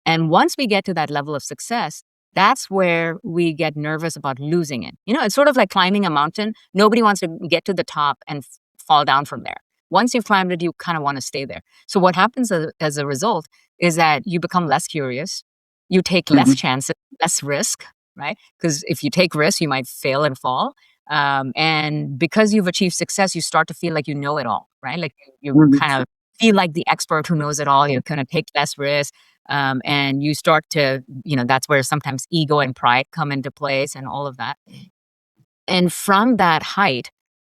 And once we get to that level of success, that's where we get nervous about losing it. It's sort of like climbing a mountain. Nobody wants to get to the top and fall down from there. Once you've climbed it, you kind of want to stay there. So what happens as a result is that you become less curious. You take less chances, less risk, right? Because if you take risks, you might fail and fall. And because you've achieved success, you start to feel like you know it all, right? Like you kind of feel like the expert who knows it all. You kind of take less risk. And you start to, that's where sometimes ego and pride come into place and all of that. And from that height,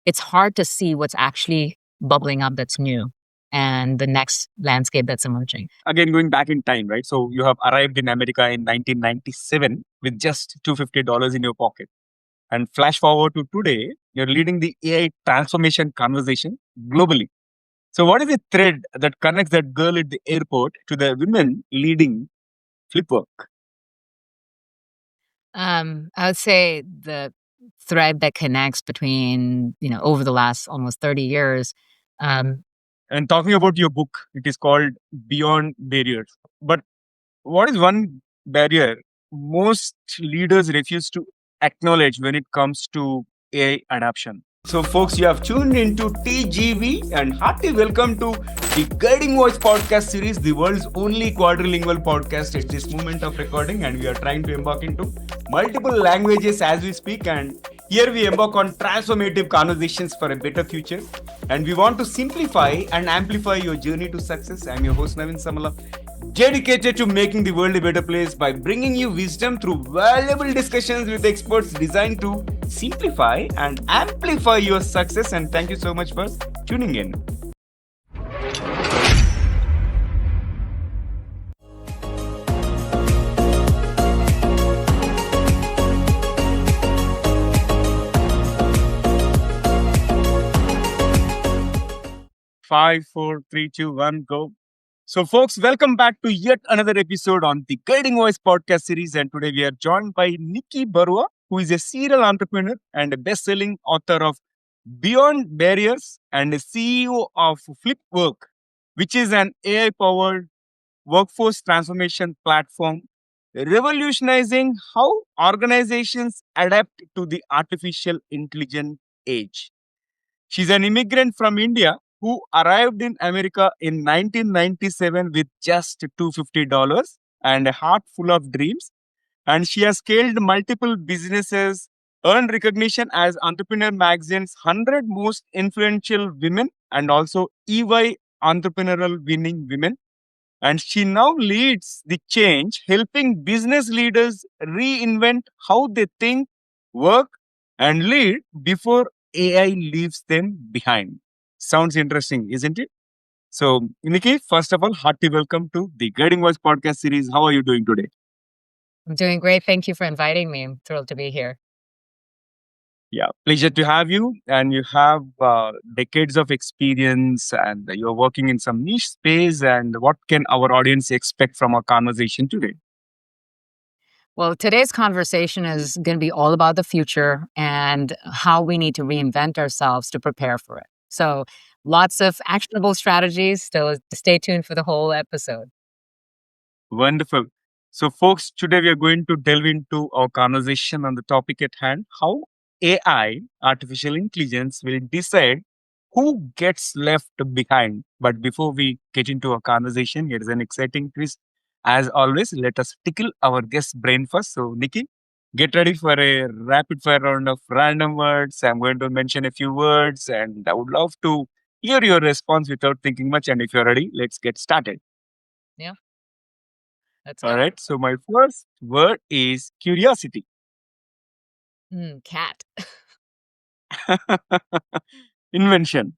it's hard to see what's actually bubbling up that's new and the next landscape that's emerging. Again, going back in time, right? So you have arrived in America in 1997 with just $250 in your pocket. And flash forward to today, you're leading the AI transformation conversation globally. So what is the thread that connects that girl at the airport to the women leading Flipwork? I would say the thread that connects between, over the last almost 30 years. And talking about your book, it is called Beyond Barriers. But what is one barrier most leaders refuse to acknowledge when it comes to AI adoption? So, folks, you have tuned into TGV and hearty welcome to the Guiding Voice podcast series, the world's only quadrilingual podcast at this moment of recording. And we are trying to embark into multiple languages as we speak. And here we embark on transformative conversations for a better future. And we want to simplify and amplify your journey to success. I'm your host, Navin Samala, dedicated to making the world a better place by bringing you wisdom through valuable discussions with experts designed to simplify and amplify your success. And thank you so much for tuning in. Five, four, three, two, one, go. So, folks, welcome back to yet another episode on the Guiding Voice podcast series. And today we are joined by Nikki Barua, who is a serial entrepreneur and a best-selling author of Beyond Barriers and a CEO of Flipwork, which is an AI-powered workforce transformation platform revolutionizing how organizations adapt to the artificial intelligence age. She's an immigrant from India who arrived in America in 1997 with just $250 and a heart full of dreams. And she has scaled multiple businesses, earned recognition as Entrepreneur Magazine's 100 Most Influential Women and also EY Entrepreneurial Winning Women. And she now leads the change, helping business leaders reinvent how they think, work, and lead before AI leaves them behind. Sounds interesting, isn't it? So, Nikki, first of all, hearty welcome to the Guiding Voice podcast series. How are you doing today? I'm doing great. Thank you for inviting me. I'm thrilled to be here. Yeah, pleasure to have you. And you have decades of experience and you're working in some niche space. And what can our audience expect from our conversation today? Well, today's conversation is going to be all about the future and how we need to reinvent ourselves to prepare for it. So, lots of actionable strategies. So, stay tuned for the whole episode. Wonderful. So, folks, today we are going to delve into our conversation on the topic at hand, how AI, artificial intelligence, will decide who gets left behind. But before we get into our conversation, here is an exciting twist. As always, let us tickle our guest brain first. So, Nikki, get ready for a rapid fire round of random words. I'm going to mention a few words, and I would love to hear your response without thinking much. And if you're ready, let's get started. Yeah. That's All right. So my first word is curiosity. cat. Invention.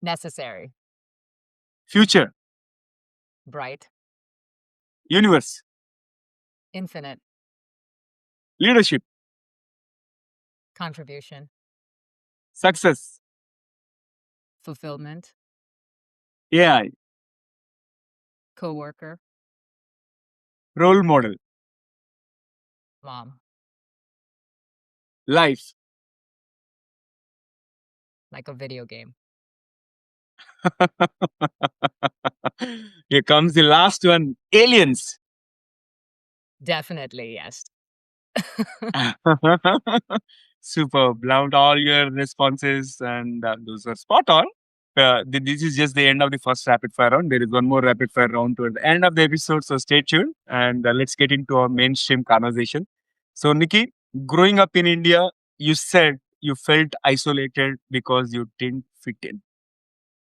Necessary. Future. Bright. Universe. Infinite. Leadership. Contribution. Success. Fulfillment. AI. Coworker. Role model. Mom. Life. Like a video game. Here comes the last one, aliens. Definitely, yes. Superb. Loved all your responses, and those are spot on. This is just the end of the first rapid fire round. There is one more rapid fire round toward the end of the episode, so stay tuned and let's get into our mainstream conversation. So, Nikki, growing up in India, you said you felt isolated because you didn't fit in.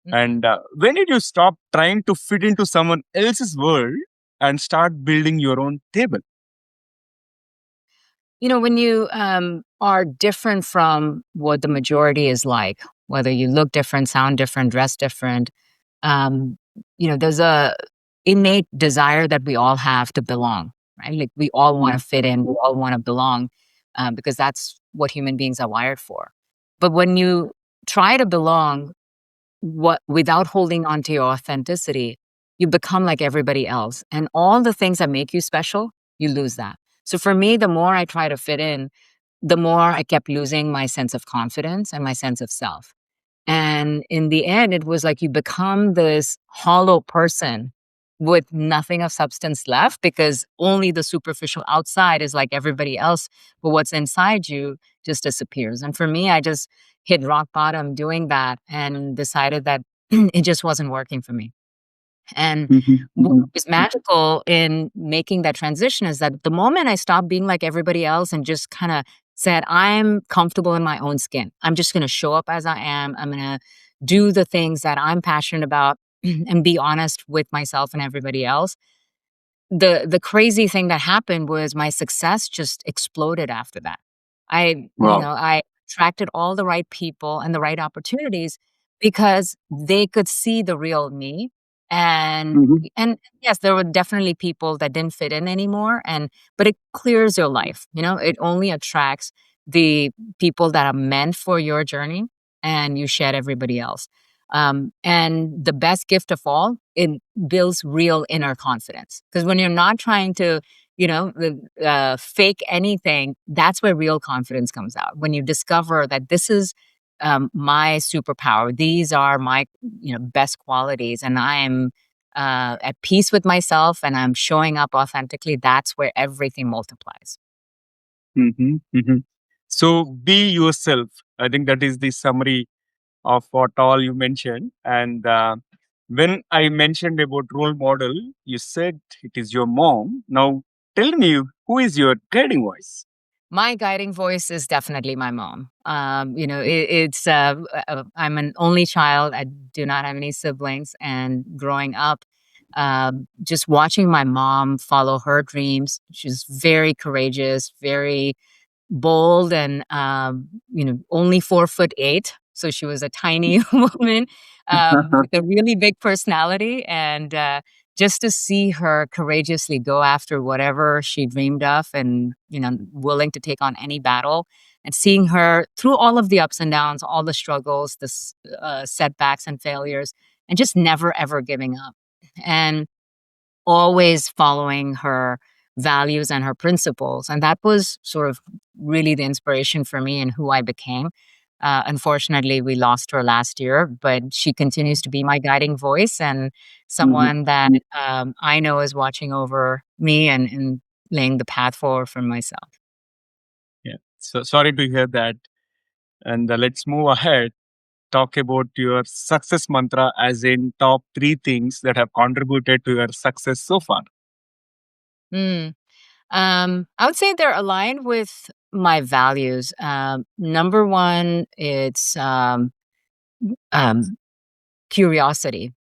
Mhm. And when did you stop trying to fit into someone else's world and start building your own table? When you are different from what the majority is like, whether you look different, sound different, dress different, um, there's a innate desire that we all have to belong, right? Like we all want to fit in, we all want to belong, because that's what human beings are wired for. But when you try to belong, what without holding on to your authenticity, you become like everybody else, and all the things that make you special, you lose that. So for me, the more I try to fit in, the more I kept losing my sense of confidence and my sense of self. And in the end, it was like you become this hollow person with nothing of substance left, because only the superficial outside is like everybody else, but what's inside you just disappears. And for me, I just hit rock bottom doing that and decided that it just wasn't working for me. And Mhm. what is magical in making that transition is that the moment I stopped being like everybody else and just kind of said, I'm comfortable in my own skin, I'm just going to show up as I am. I'm going to do the things that I'm passionate about and be honest with myself and everybody else. The crazy thing that happened was my success just exploded after that. Wow. I attracted all the right people and the right opportunities because they could see the real me. And Mhm. and yes, there were definitely people that didn't fit in anymore, but it clears your life. It only attracts the people that are meant for your journey, and you shed everybody else. And the best gift of all, it builds real inner confidence. Because when you're not trying to, fake anything, that's where real confidence comes out. When you discover that this is my superpower, these are my, best qualities, and I am at peace with myself and I'm showing up authentically, that's where everything multiplies. Mhm. Mhm. So be yourself. I think that is the summary of what all you mentioned. And when I mentioned about role model, you said it is your mom. Now tell me, who is your guiding voice? My guiding voice is definitely my mom. I'm an only child. I do not have any siblings. And growing up, just watching my mom follow her dreams, she's very courageous, very bold, and only 4'8". So she was a tiny woman with a really big personality, and just to see her courageously go after whatever she dreamed of, and willing to take on any battle, and seeing her through all of the ups and downs, all the struggles, setbacks and failures, and just never ever giving up, and always following her values and her principles. And that was sort of really the inspiration for me and who I became. Unfortunately, we lost her last year, but she continues to be my guiding voice and Mhm. someone that I know is watching over me and laying the path forward for myself. Yeah. So sorry to hear that. And let's move ahead. Talk about your success mantra, as in top three things that have contributed to your success so far. Mm. I would say they're aligned with my values. Number one, it's um, curiosity.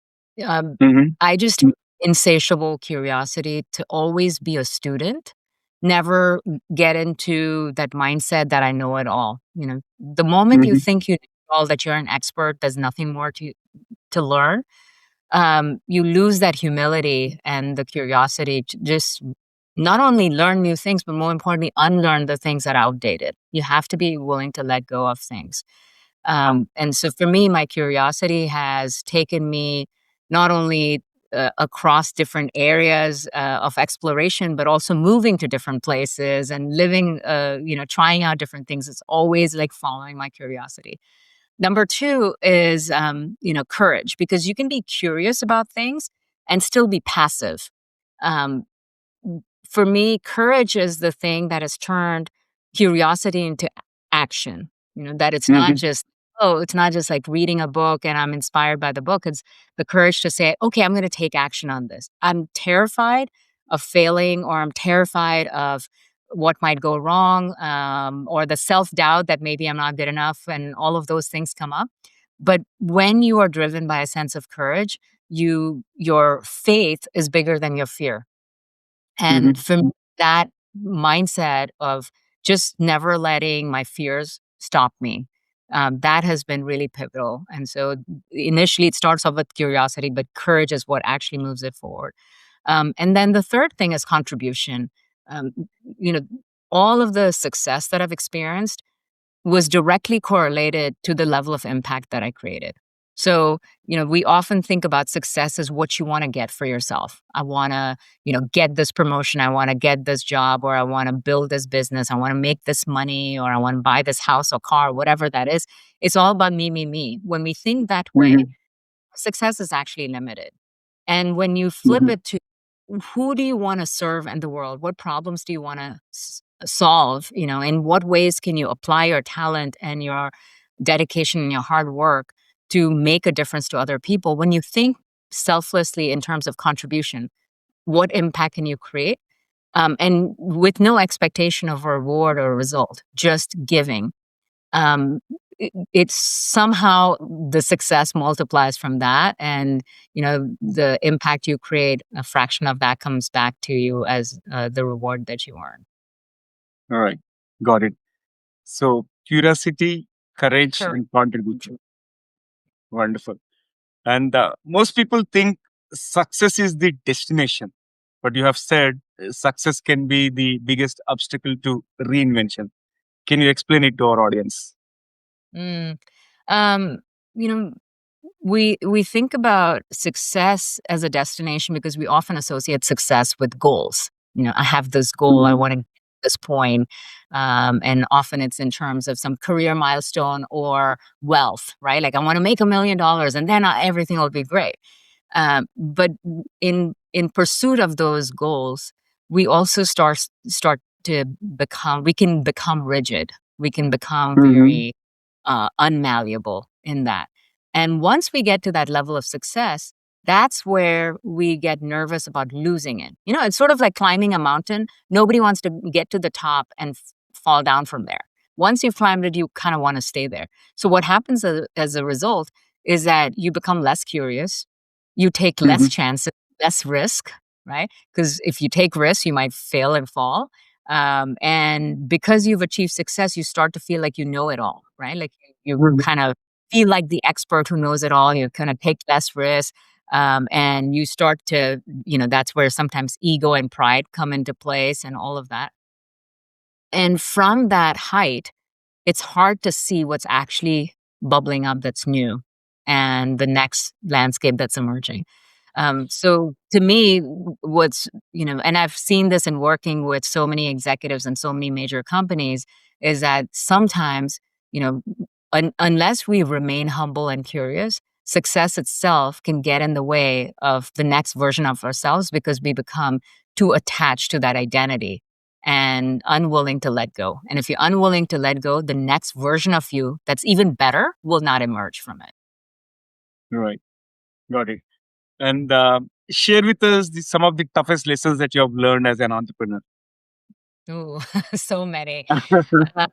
Um, Hmm. I just have insatiable curiosity to always be a student, never get into that mindset that I know it all. The moment you Hmm. think you know all, that you're an expert, there's nothing more to learn. You lose that humility and the curiosity to just not only learn new things, but more importantly, unlearn the things that are outdated. You have to be willing to let go of things. And so for me, my curiosity has taken me not only across different areas of exploration, but also moving to different places and living, trying out different things. It's always like following my curiosity. Number two is, courage, because you can be curious about things and still be passive. Um, for me, courage is the thing that has turned curiosity into action. That Mhm. it's not just like reading a book and I'm inspired by the book. It's the courage to say, okay, I'm going to take action on this. I'm terrified of failing, or I'm terrified of what might go wrong, or the self doubt that maybe I'm not good enough, and all of those things come up. But when you are driven by a sense of courage, your faith is bigger than your fear. And Mhm. for me, that mindset of just never letting my fears stop me, that has been really pivotal. And so initially it starts off with curiosity, but courage is what actually moves it forward. And then the third thing is contribution. Um, you know, all of the success that I've experienced was directly correlated to the level of impact that I created. So, we often think about success as what you want to get for yourself. I want to, get this promotion. I want to get this job, or I want to build this business. I want to make this money, or I want to buy this house or car, whatever that is. It's all about me, me, me. When we think that way, Mhm. success is actually limited. And when you flip Mhm. it to who do you want to serve in the world? What problems do you want to solve? In what ways can you apply your talent and your dedication and your hard work to make a difference to other people? When you think selflessly in terms of contribution, what impact can you create? And with no expectation of a reward or a result, just giving. um, it's somehow the success multiplies from that, and the impact you create, a fraction of that comes back to you as the reward that you earn. All right. Got it. So curiosity, courage, Correct. and contribution. Wonderful. And most people think success is the destination, but you have said success can be the biggest obstacle to reinvention. Can you explain it to our audience? Mm. Um, you know, we think about success as a destination because we often associate success with goals. I have this goal, I Mhm. want to get this point, and often it's in terms of some career milestone or wealth, right? Like I want to make $1 million, and then everything will be great. But in pursuit of those goals, we also start to become we can become rigid. We can become Mhm. very unmalleable in that. And once we get to that level of success, that's where we get nervous about losing it. It's sort of like climbing a mountain. Nobody wants to get to the top and fall down from there. Once you've climbed it, you kind of want to stay there. So what happens as a result is that you become less curious, you take less Mhm. chances, less risk, right? Because if you take risks, you might fail and fall. And because you've achieved success, you start to feel like you know it all, right? Like you Mhm. kind of feel like the expert who knows it all. You kind of take less risk. And you start to, that's where sometimes ego and pride come into place and all of that. And from that height, it's hard to see what's actually bubbling up that's new and the next landscape that's emerging. So to me, and I've seen this in working with so many executives and so many major companies, is that sometimes, you know, unless we remain humble and curious, success itself can get in the way of the next version of ourselves because we become too attached to that identity and unwilling to let go. And if you're unwilling to let go, the next version of you that's even better will not emerge from it. Right. Got it. And share with us some of the toughest lessons that you have learned as an entrepreneur. Ooh, so many. Uh,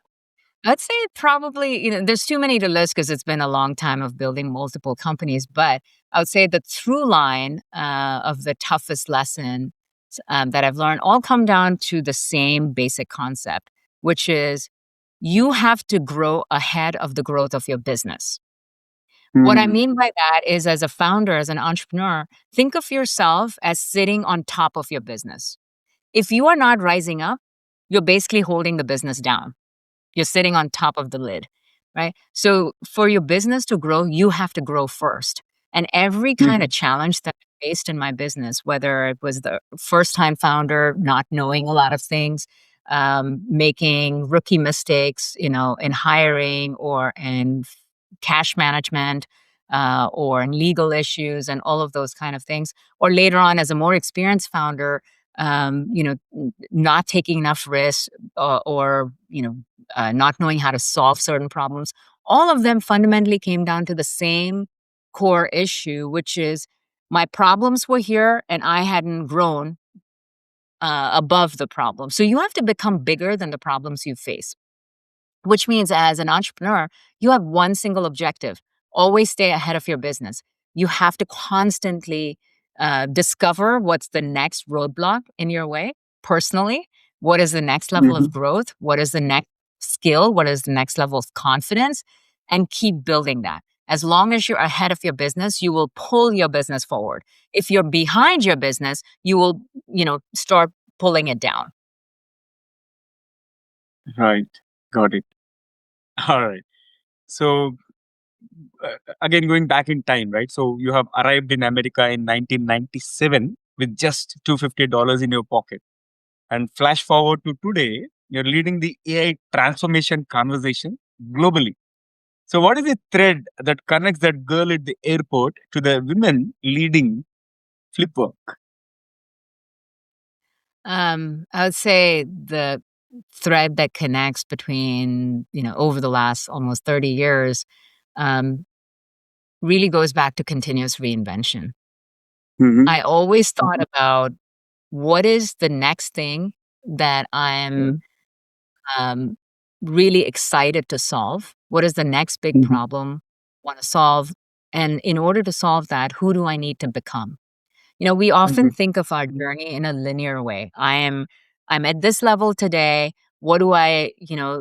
I'd say probably, there's too many to list because it's been a long time of building multiple companies. But I would say the through line of the toughest lesson that I've learned all come down to the same basic concept, which is you have to grow ahead of the growth of your business. What I Mhm. mean by that is, as a founder, as an entrepreneur, think of yourself as sitting on top of your business. If you are not rising up, you're basically holding the business down. You're sitting on top of the lid, right? So for your business to grow, you have to grow first. And every kind of Mhm. challenge that I faced in my business, whether it was the first time founder, not knowing a lot of things, making rookie mistakes, in hiring or in cash management, or in legal issues and all of those kind of things. Or later on, as a more experienced founder, not taking enough risks, or not knowing how to solve certain problems. All of them fundamentally came down to the same core issue, which is my problems were here and I hadn't grown above the problem. So you have to become bigger than the problems you face, which means as an entrepreneur, you have one single objective: always stay ahead of your business. You have to constantly discover what's the next roadblock in your way personally. What is the next level of growth? What is the next skill? What is the next level of confidence? And keep building that. As long as you're ahead of your business, you will pull your business forward. If you're behind your business, you will, start pulling it down. Right. Got it. All right. So, again, going back in time, right? So, you have arrived in America in 1997 with just $250 in your pocket. And flash forward to today, you're leading the AI transformation conversation globally. So, what is the thread that connects that girl at the airport to the women leading Flipwork? I would say the thread that connects between, over the last almost 30 years, um, really goes back to continuous reinvention. Mm-hmm. I always thought about what is the next thing that I'm um, really excited to solve? What is the next big Mm-hmm. problem I want to solve? And in order to solve that, who do I need to become? We often think of our journey in a linear way. I'm at this level today. What do I,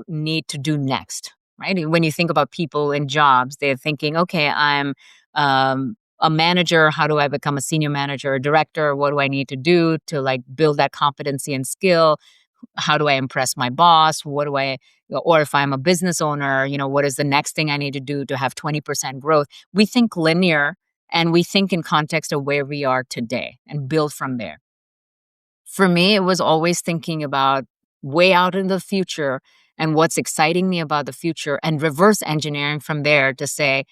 need to do next? Right? When you think about people in jobs, they're thinking, okay, I'm a manager. How do I become a senior manager, a director? What do I need to do to like build that competency and skill? How do I impress my boss? Or if I'm a business owner, what is the next thing I need to do to have 20% growth? We think linear, and we think in context of where we are today and build from there. For me, it was always thinking about way out in the future and what's exciting me about the future, and reverse engineering from there to say,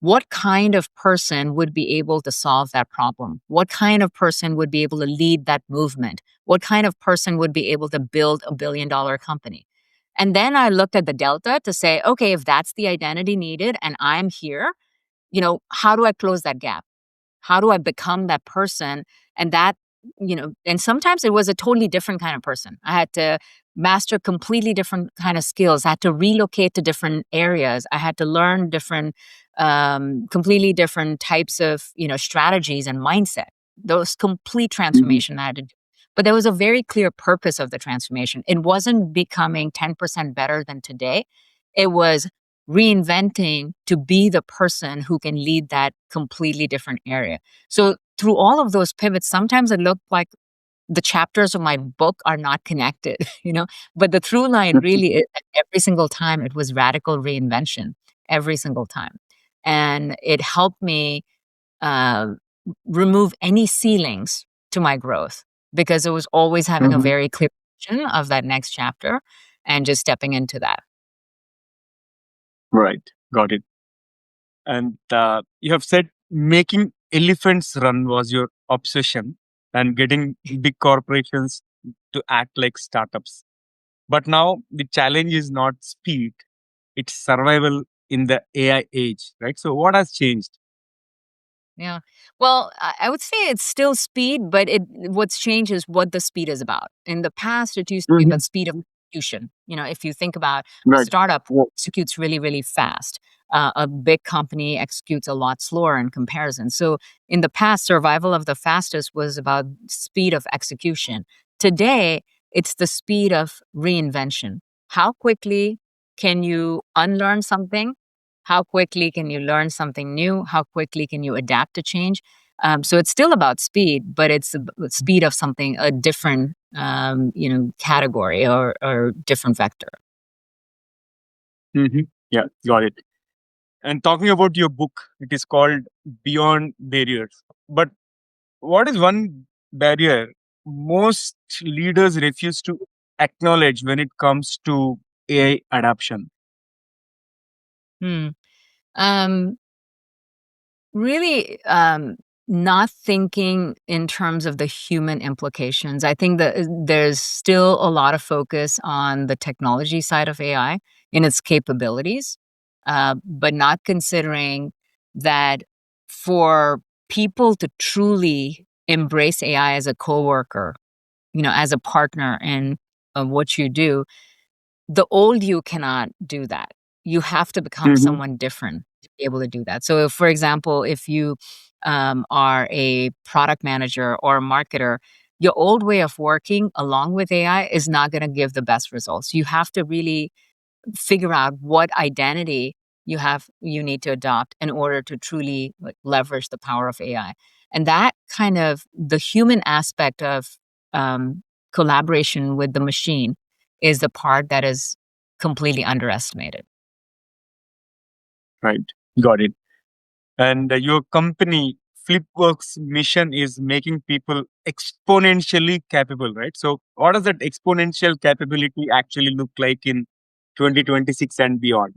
what kind of person would be able to solve that problem? What kind of person would be able to lead that movement? What kind of person would be able to build $1 billion company? And then I looked at the delta to say, okay, if that's the identity needed and I'm here, how do I close that gap? How do I become that person? And and sometimes it was a totally different kind of person. I had to master completely different kind of skills. I had to relocate to different areas. I had to learn completely different types of, strategies and mindset. Those complete transformation I had to do. But there was a very clear purpose of the transformation. It wasn't becoming 10% better than today. It was reinventing to be the person who can lead that completely different area. So through all of those pivots, sometimes it looked like the chapters of my book are not connected, but the through line really is that every single time it was radical reinvention, every single time. And it helped me uh, remove any ceilings to my growth because it was always having a very clear vision of that next chapter and just stepping into that. Right. Got it. And you have said making elephants run was your obsession and getting big corporations to act like startups. But now the challenge is not speed, it's survival in the AI age, right? So, what has changed? Yeah. Well, I would say it's still speed, but what's changed is what the speed is about. In the past, it used to be Hmm. about speed of execution. If you think about a Right. startup Yeah. executes really, really fast. A big company executes a lot slower in comparison. So in the past, survival of the fastest was about speed of execution. Today, it's the speed of reinvention. How quickly can you unlearn something? How quickly can you learn something new? How quickly can you adapt to change? So it's still about speed, but it's the speed of something, a different, category or different vector. Hmm. Yeah, got it. And talking about your book, it is called Beyond Barriers. But what is one barrier most leaders refuse to acknowledge when it comes to AI adoption? Hmm. Um, really, not thinking in terms of the human implications. I think that there's still a lot of focus on the technology side of AI in its capabilities, but not considering that for people to truly embrace AI as a coworker, as a partner in what you do, the old you cannot do that. You have to become Hmm. someone different to be able to do that. So, if, for example, if you are a product manager or a marketer, your old way of working along with AI is not going to give the best results. You have to really figure out what identity you need to adopt in order to truly leverage the power of AI. And that kind of the human aspect of collaboration with the machine is the part that is completely underestimated. Right. Got it. And your company, Flipwork's mission is making people exponentially capable, right? So, what does that exponential capability actually look like in 2026 and beyond?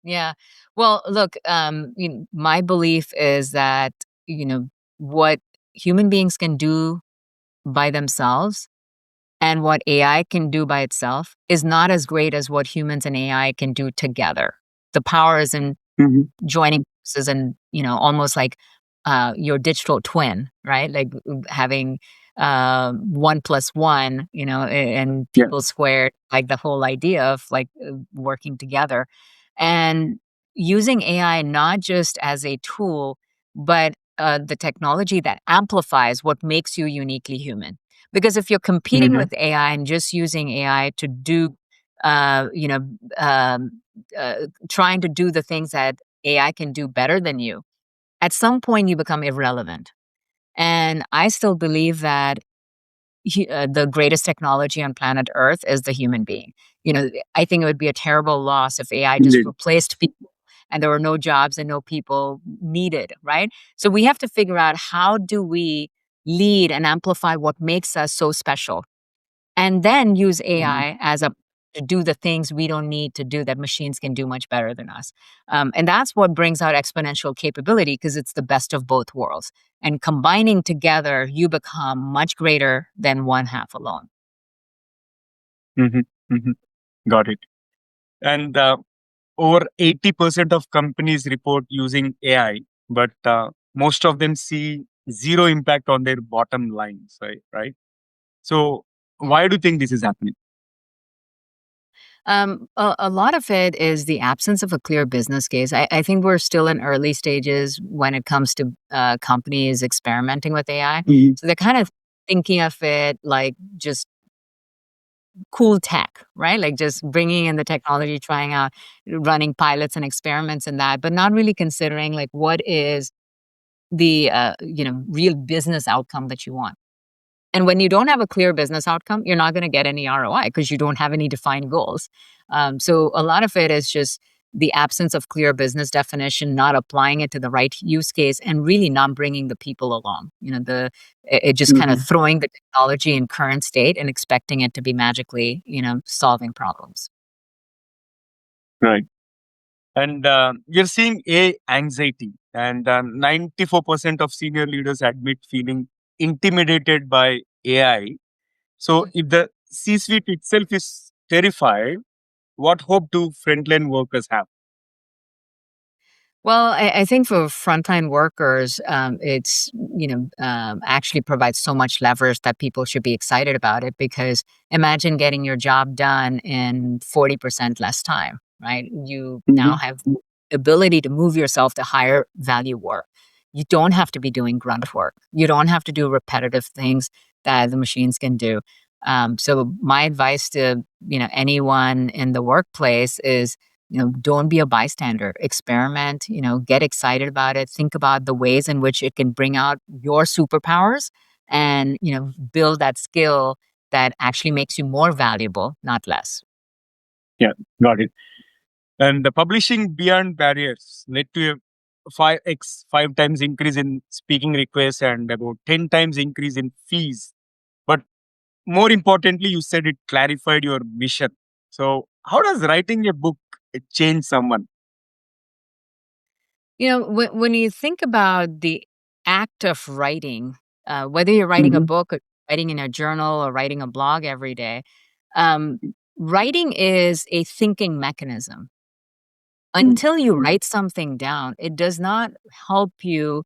Yeah. Well, look, my belief is that, what human beings can do by themselves and what AI can do by itself is not as great as what humans and AI can do together. The power is in Hmm. joining forces and, almost like your digital twin, right? Like having 1 plus 1, and Yeah. people squared, like the whole idea of like working together and using AI not just as a tool, but the technology that amplifies what makes you uniquely human. Because if you're competing Hmm. with AI and just using AI to do, uh, you know, um, trying to do the things that AI can do better than you, at some point you become irrelevant. And I still believe that the greatest technology on planet Earth is the human being. I think it would be a terrible loss if AI just Indeed. replaced people and there were no jobs and no people needed, right? So we have to figure out how do we lead and amplify what makes us so special and then use Mhm. AI as a to do the things we don't need to do that machines can do much better than us. And that's what brings out exponential capability because it's the best of both worlds. And combining together, you become much greater than one half alone. Mhm. Mhm. Got it. And over 80% of companies report using AI, but most of them see zero impact on their bottom lines, right? Right. So, why do you think this is happening? A lot of it is the absence of a clear business case. I think we're still in early stages when it comes to companies experimenting with AI. Mhm. So they're kind of thinking of it like just cool tech, right? Like just bringing in the technology, trying out, running pilots and experiments in that, but not really considering like what is the real business outcome that you want. And when you don't have a clear business outcome, you're not going to get any ROI because you don't have any defined goals. So a lot of it is just the absence of clear business definition, not applying it to the right use case, and really not bringing the people along. It just kind of Mhm. throwing the technology in current state and expecting it to be magically, solving problems. Right. And you're seeing A anxiety, and 94% of senior leaders admit feeling intimidated by AI. So, if the C suite itself is terrified, what hope do frontline workers have? Well, I think for frontline workers, it's actually provides so much leverage that people should be excited about it because imagine getting your job done in 40% less time, right? You now Mhm. have the ability to move yourself to higher value work. You don't have to be doing grunt work. You don't have to do repetitive things that the machines can do. So my advice to anyone in the workplace is don't be a bystander. Experiment, get excited about it. Think about the ways in which it can bring out your superpowers and, build that skill that actually makes you more valuable, not less. Yeah, got it. And the publishing beyond barriers led to a 5 times increase in speaking requests and about 10 times increase in fees. But more importantly, you said it clarified your mission. So, how does writing a book change someone? When you think about the act of writing, whether you're writing a Mm-hmm. book or writing in a journal or writing a blog every day, um, writing is a thinking mechanism. Until you write something down, it does not help you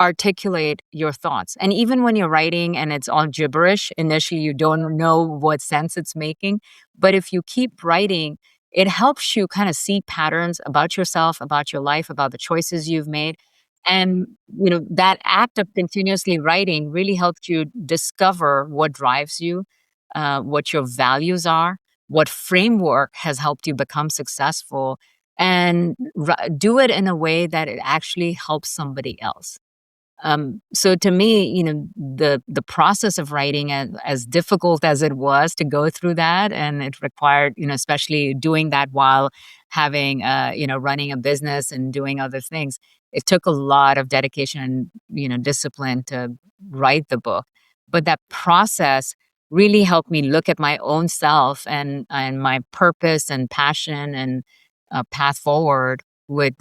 articulate your thoughts. And even when you're writing and it's all gibberish, initially you don't know what sense it's making. But if you keep writing, it helps you kind of see patterns about yourself, about your life, about the choices you've made. And that act of continuously writing really helped you discover what drives you, what your values are, what framework has helped you become successful, and do it in a way that it actually helps somebody else. So to me, the process of writing, as difficult as it was to go through that, and it required, especially doing that while having, running a business and doing other things, it took a lot of dedication and, discipline to write the book. But that process really helped me look at my own self and my purpose and passion and path forward with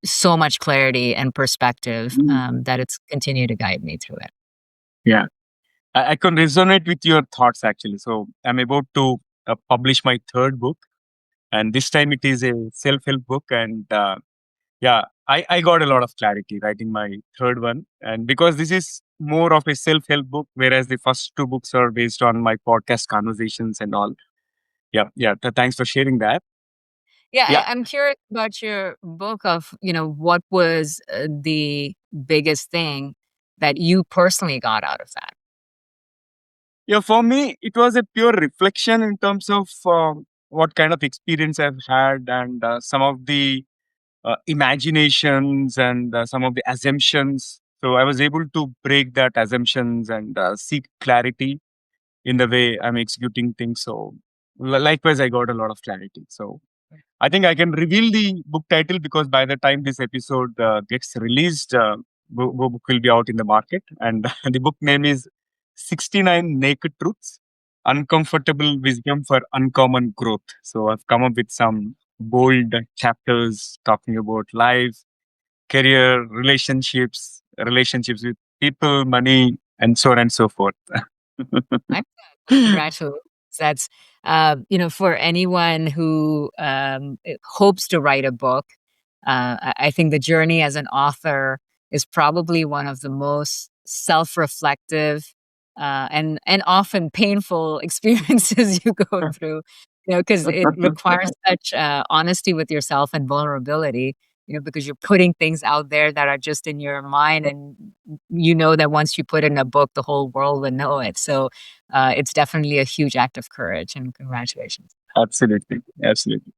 so much clarity and perspective, that it's continued to guide me through it. Yeah, I can resonate with your thoughts actually. So I'm about to publish my third book, and this time it is a self-help book. And yeah, I got a lot of clarity writing my third one, and because this is more of a self-help book, whereas the first two books are based on my podcast conversations and all. Yeah, yeah. Thanks for sharing that. Yeah, Yeah, I'm curious about your book of, what was the biggest thing that you personally got out of that? yeah. For me, it was a pure reflection in terms of what kind of experience I've had, and some of the imaginations and some of the assumptions. So I was able to break that assumptions and seek clarity in the way I'm executing things. So likewise, I got a lot of clarity. So I think I can reveal the book title because by the time this episode gets released, book will be out in the market. And the book name is 69 Naked Truths, Uncomfortable Wisdom for Uncommon Growth. So I've come up with some bold chapters talking about life, career, relationships with people, money, and so on and so forth. I'm congratulations. That's, for anyone who hopes to write a book, I think the journey as an author is probably one of the most self-reflective and often painful experiences you go through, because it requires such honesty with yourself and vulnerability, because you're putting things out there that are just in your mind, and you know that once you put it in a book, the whole world will know it. So it's definitely a huge act of courage, and congratulations. Absolutely. Absolutely.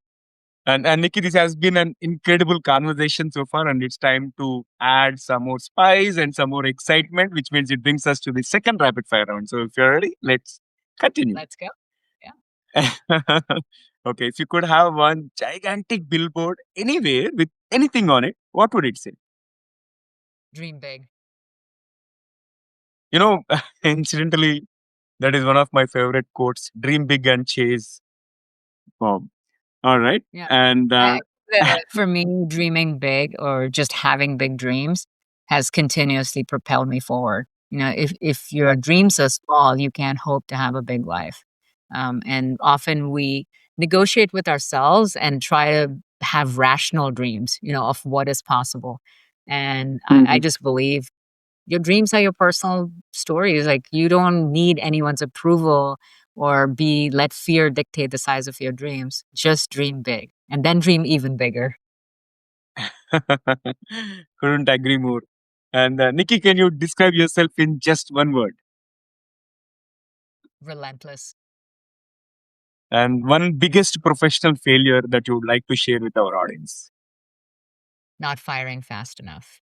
And Nikki, this has been an incredible conversation so far, and it's time to add some more spice and some more excitement, which means it brings us to the second rapid fire round. So if you're ready, let's continue. Let's go. Yeah. Okay, if you could have one gigantic billboard anywhere with anything on it, what would it say? Dream big. You know, incidentally, that is one of my favorite quotes: "Dream big and chase." Bob. All right, Yeah. and For me, dreaming big or just having big dreams has continuously propelled me forward. If your dreams are small, you can't hope to have a big life. And often we negotiate with ourselves and try to have rational dreams, of what is possible. And I Mhm. just believe your dreams are your personal stories. Like, you don't need anyone's approval or be let fear dictate the size of your dreams. Just dream big and then dream even bigger. couldn't agree more. And Nikki, can you describe yourself in just one word? Relentless. And one biggest professional failure that you would like to share with our audience? Not firing fast enough.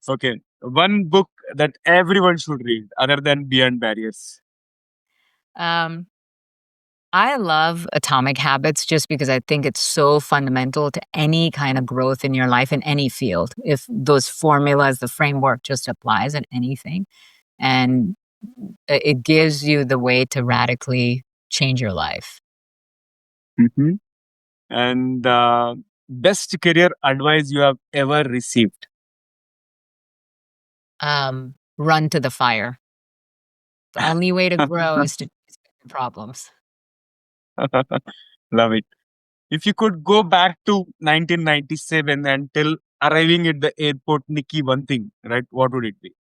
Okay, one book that everyone should read other than Beyond Barriers. Um, I love Atomic Habits just because I think it's so fundamental to any kind of growth in your life in any field. If those formulas, the framework just applies at anything, and it gives you the way to radically change your life. Mhm. And best career advice you have ever received? Run to the fire. The only way to grow is to face the problems. Love it. If you could go back to 1997 and tell arriving at the airport Nikki one thing, right? What would it be?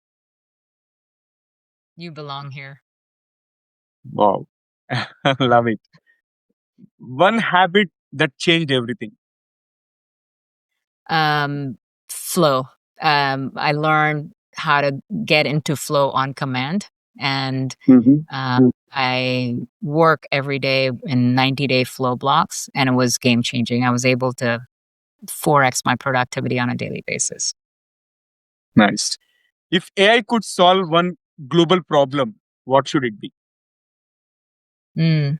You belong here. Wow. Love it. One habit that changed everything. Flow. I learned how to get into flow on command, and I work every day in 90-day flow blocks, and it was game changing. I was able to 4x my productivity on a daily basis. Nice. If AI could solve one global problem, what should it be? Mm.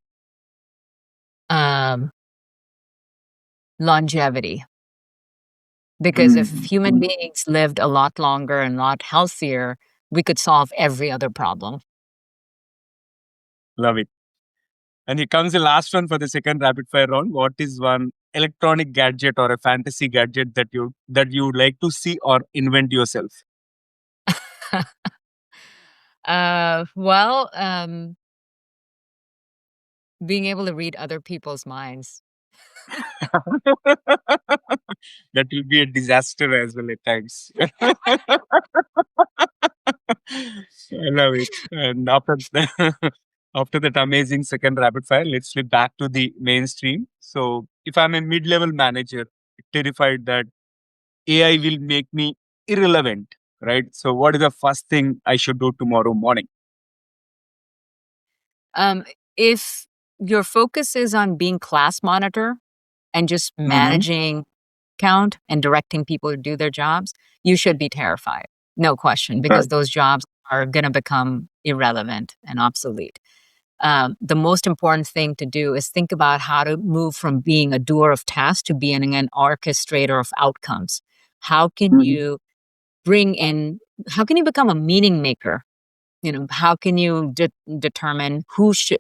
Um, Longevity. Because if human beings lived a lot longer and a lot healthier, we could solve every other problem. Love it. And here comes the last one for the second rapid fire round. What is one electronic gadget or a fantasy gadget that you would like to see or invent yourself? Well, being able to read other people's minds. That will be a disaster as well at times. I love it. And after that amazing second rapid fire, let's flip back to the mainstream. So, if I'm a mid-level manager, terrified that AI will make me irrelevant, right? So, what is the first thing I should do tomorrow morning? Um, if your focus is on being class monitor and just managing count and directing people to do their jobs, you should be terrified. No question, because those jobs are going to become irrelevant and obsolete. The most important thing to do is think about how to move from being a doer of tasks to being an orchestrator of outcomes. How can you bring in, how can you become a meaning maker? How can you determine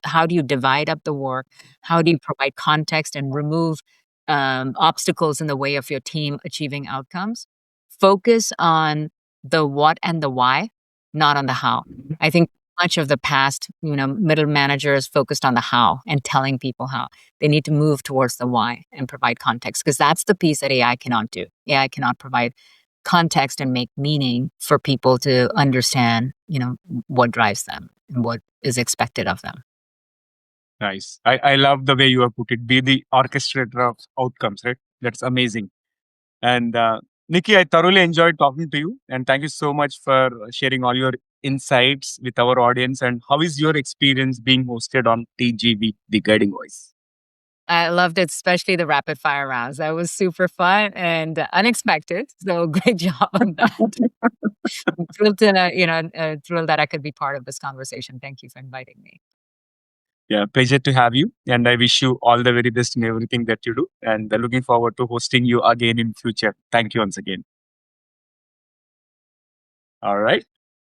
how do you divide up the work? How do you provide context and remove obstacles in the way of your team achieving outcomes? Focus on the what and the why, not on the how. I think much of the past, middle managers focused on the how and telling people how. They need to move towards the why and provide context, because that's the piece that AI cannot do. AI cannot provide context and make meaning for people to understand, what drives them and what is expected of them. Nice. I love the way you have put it. Be the orchestrator of outcomes, right? That's amazing. And Nikki, I thoroughly enjoyed talking to you. And thank you so much for sharing all your insights with our audience. And how is your experience being hosted on TGV, the guiding voice? I loved it, especially the rapid fire rounds. That was super fun and unexpected. So great job on that. I'm thrilled to, thrilled that I could be part of this conversation. Thank you for inviting me. Yeah, pleasure to have you. And I wish you all the very best in everything that you do. And looking forward to hosting you again in future. Thank you once again. All right.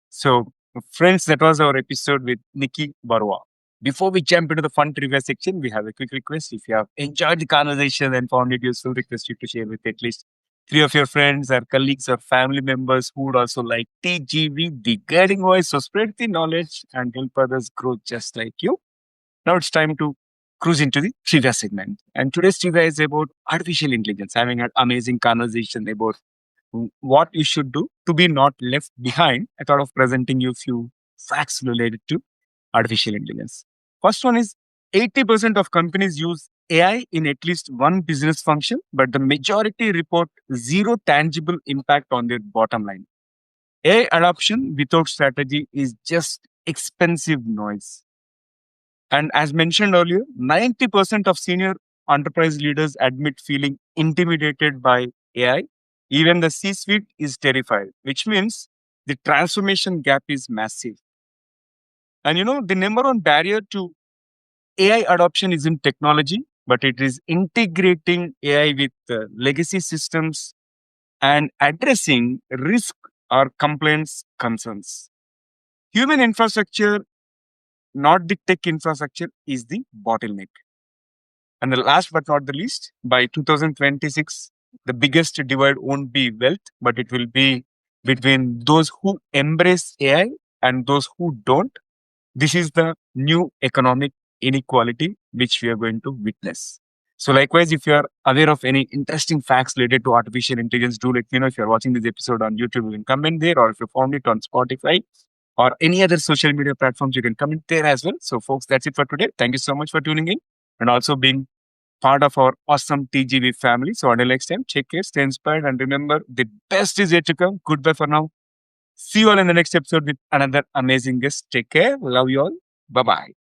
So, friends, that was our episode with Nikki Barua. Before we jump into the fun trivia section, we have a quick request. If you have enjoyed the conversation and found it useful, request you to share with at least three of your friends or colleagues or family members who would also like TGV, the guiding voice. So spread the knowledge and help others grow just like you. Now it's time to cruise into the trivia segment. And today's trivia is about artificial intelligence, having an amazing conversation about what you should do to be not left behind. I thought of presenting you a few facts related to artificial intelligence. First one is 80% of companies use AI in at least one business function, but the majority report zero tangible impact on their bottom line. AI adoption without strategy is just expensive noise. And as mentioned earlier, 90% of senior enterprise leaders admit feeling intimidated by AI. Even the C suite is terrified, which means the transformation gap is massive. And the number one barrier to AI adoption isn't technology, but it is integrating AI with legacy systems and addressing risk or compliance concerns. Human infrastructure, not the tech infrastructure, is the bottleneck. And the last but not the least, by 2026, the biggest divide won't be wealth, but it will be between those who embrace AI and those who don't. This is the new economic inequality which we are going to witness. So, likewise, if you are aware of any interesting facts related to artificial intelligence, do let me know. If you're watching this episode on YouTube, you can comment there, or if you found it on Spotify or any other social media platforms, you can comment there as well. So, folks, that's it for today. Thank you so much for tuning in and also being part of our awesome TGV family. So, until next time, take care, stay inspired, and remember the best is yet to come. Goodbye for now. See you all in the next episode with another amazing guest. Take care. Love you all. Bye bye.